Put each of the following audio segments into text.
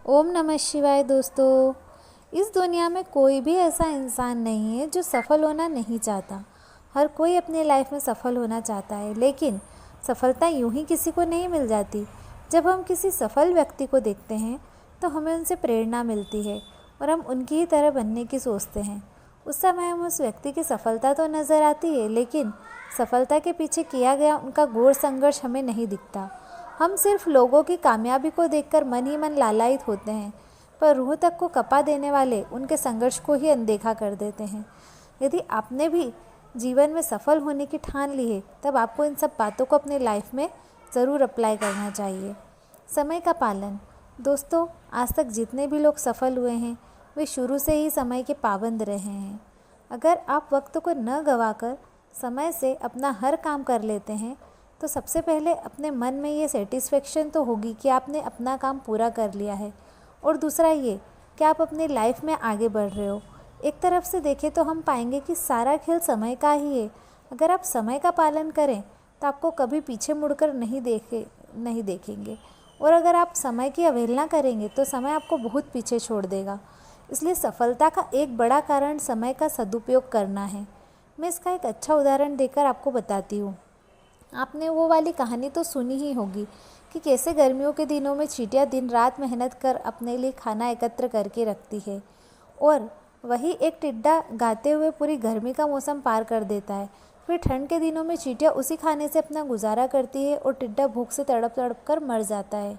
ओम नमः शिवाय। दोस्तों, इस दुनिया में कोई भी ऐसा इंसान नहीं है जो सफल होना नहीं चाहता। हर कोई अपनी लाइफ में सफल होना चाहता है, लेकिन सफलता यूं ही किसी को नहीं मिल जाती। जब हम किसी सफल व्यक्ति को देखते हैं तो हमें उनसे प्रेरणा मिलती है और हम उनकी ही तरह बनने की सोचते हैं। उस समय हम उस व्यक्ति की सफलता तो नज़र आती है, लेकिन सफलता के पीछे किया गया उनका घोर संघर्ष हमें नहीं दिखता। हम सिर्फ लोगों की कामयाबी को देखकर मन ही मन लालायित होते हैं, पर रूह तक को कपा देने वाले उनके संघर्ष को ही अनदेखा कर देते हैं। यदि आपने भी जीवन में सफल होने की ठान ली है, तब आपको इन सब बातों को अपनी लाइफ में ज़रूर अप्लाई करना चाहिए। समय का पालन। दोस्तों, आज तक जितने भी लोग सफल हुए हैं वे शुरू से ही समय के पाबंद रहे हैं। अगर आप वक्त को न गंवाकर समय से अपना हर काम कर लेते हैं तो सबसे पहले अपने मन में ये सेटिस्फेक्शन तो होगी कि आपने अपना काम पूरा कर लिया है, और दूसरा ये कि आप अपनी लाइफ में आगे बढ़ रहे हो। एक तरफ से देखें तो हम पाएंगे कि सारा खेल समय का ही है। अगर आप समय का पालन करें तो आपको कभी पीछे मुड़कर नहीं देखेंगे, और अगर आप समय की अवहेलना करेंगे तो समय आपको बहुत पीछे छोड़ देगा। इसलिए सफलता का एक बड़ा कारण समय का सदुपयोग करना है। मैं इसका एक अच्छा उदाहरण देकर आपको बताती हूँ। आपने वो वाली कहानी तो सुनी ही होगी कि कैसे गर्मियों के दिनों में चींटियाँ दिन रात मेहनत कर अपने लिए खाना एकत्र करके रखती है, और वही एक टिड्डा गाते हुए पूरी गर्मी का मौसम पार कर देता है। फिर ठंड के दिनों में चींटियाँ उसी खाने से अपना गुजारा करती है और टिड्डा भूख से तड़प तड़प कर मर जाता है।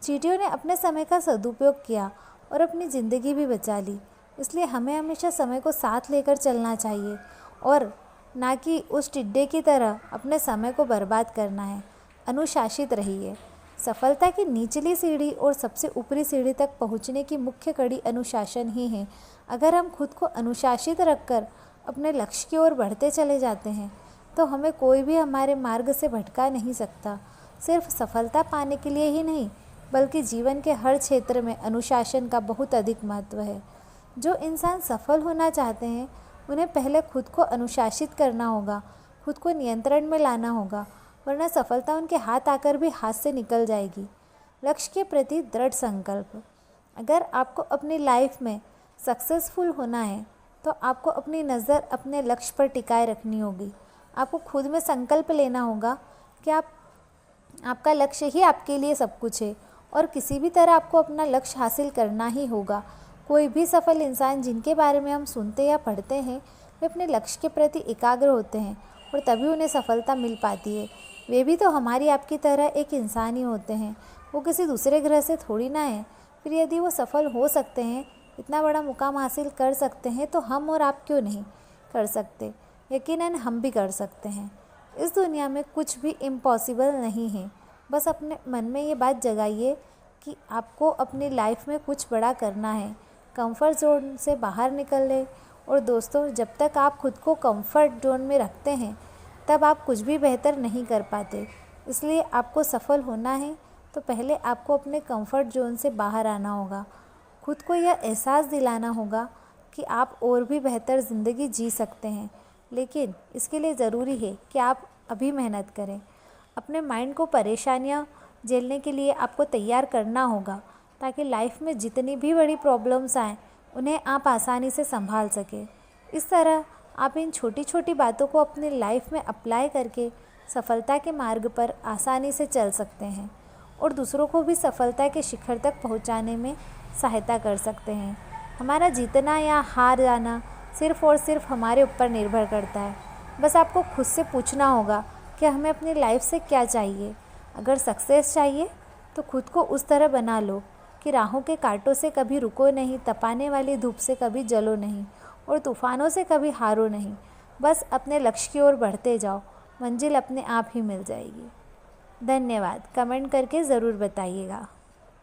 चींटियों ने अपने समय का सदुपयोग किया और अपनी ज़िंदगी भी बचा ली। इसलिए हमें हमेशा समय को साथ लेकर चलना चाहिए और ना कि उस टिड्डे की तरह अपने समय को बर्बाद करना है। अनुशासित रहिए। सफलता की निचली सीढ़ी और सबसे ऊपरी सीढ़ी तक पहुंचने की मुख्य कड़ी अनुशासन ही है। अगर हम खुद को अनुशासित रखकर अपने लक्ष्य की ओर बढ़ते चले जाते हैं तो हमें कोई भी हमारे मार्ग से भटका नहीं सकता। सिर्फ सफलता पाने के लिए ही नहीं, बल्कि जीवन के हर क्षेत्र में अनुशासन का बहुत अधिक महत्व है। जो इंसान सफल होना चाहते हैं उन्हें पहले खुद को अनुशासित करना होगा, खुद को नियंत्रण में लाना होगा, वरना सफलता उनके हाथ आकर भी हाथ से निकल जाएगी। लक्ष्य के प्रति दृढ़ संकल्प। अगर आपको अपनी लाइफ में सक्सेसफुल होना है तो आपको अपनी नज़र अपने लक्ष्य पर टिकाए रखनी होगी। आपको खुद में संकल्प लेना होगा कि आपका लक्ष्य ही आपके लिए सब कुछ है और किसी भी तरह आपको अपना लक्ष्य हासिल करना ही होगा। कोई भी सफल इंसान जिनके बारे में हम सुनते या पढ़ते हैं वे अपने लक्ष्य के प्रति एकाग्र होते हैं और तभी उन्हें सफलता मिल पाती है। वे भी तो हमारी आपकी तरह एक इंसान ही होते हैं, वो किसी दूसरे ग्रह से थोड़ी ना है। फिर यदि वो सफल हो सकते हैं, इतना बड़ा मुकाम हासिल कर सकते हैं, तो हम और आप क्यों नहीं कर सकते? यकीनन हम भी कर सकते हैं। इस दुनिया में कुछ भी इम्पॉसिबल नहीं है। बस अपने मन में ये बात जगाइए कि आपको अपनी लाइफ में कुछ बड़ा करना है। कंफर्ट जोन से बाहर निकल और दोस्तों, जब तक आप खुद को कंफर्ट जोन में रखते हैं तब आप कुछ भी बेहतर नहीं कर पाते। इसलिए आपको सफल होना है तो पहले आपको अपने कंफर्ट जोन से बाहर आना होगा। खुद को यह एहसास दिलाना होगा कि आप और भी बेहतर ज़िंदगी जी सकते हैं, लेकिन इसके लिए ज़रूरी है कि आप अभी मेहनत करें। अपने माइंड को परेशानियाँ झेलने के लिए आपको तैयार करना होगा, ताकि लाइफ में जितनी भी बड़ी प्रॉब्लम्स आएँ उन्हें आप आसानी से संभाल सकें। इस तरह आप इन छोटी छोटी बातों को अपनी लाइफ में अप्लाई करके सफलता के मार्ग पर आसानी से चल सकते हैं और दूसरों को भी सफलता के शिखर तक पहुंचाने में सहायता कर सकते हैं। हमारा जीतना या हार जाना सिर्फ़ और सिर्फ हमारे ऊपर निर्भर करता है। बस आपको खुद से पूछना होगा कि हमें अपनी लाइफ से क्या चाहिए। अगर सक्सेस चाहिए तो खुद को उस तरह बना लो कि राहों के कांटों से कभी रुको नहीं, तपाने वाली धूप से कभी जलो नहीं और तूफ़ानों से कभी हारो नहीं। बस अपने लक्ष्य की ओर बढ़ते जाओ, मंजिल अपने आप ही मिल जाएगी। धन्यवाद। कमेंट करके ज़रूर बताइएगा।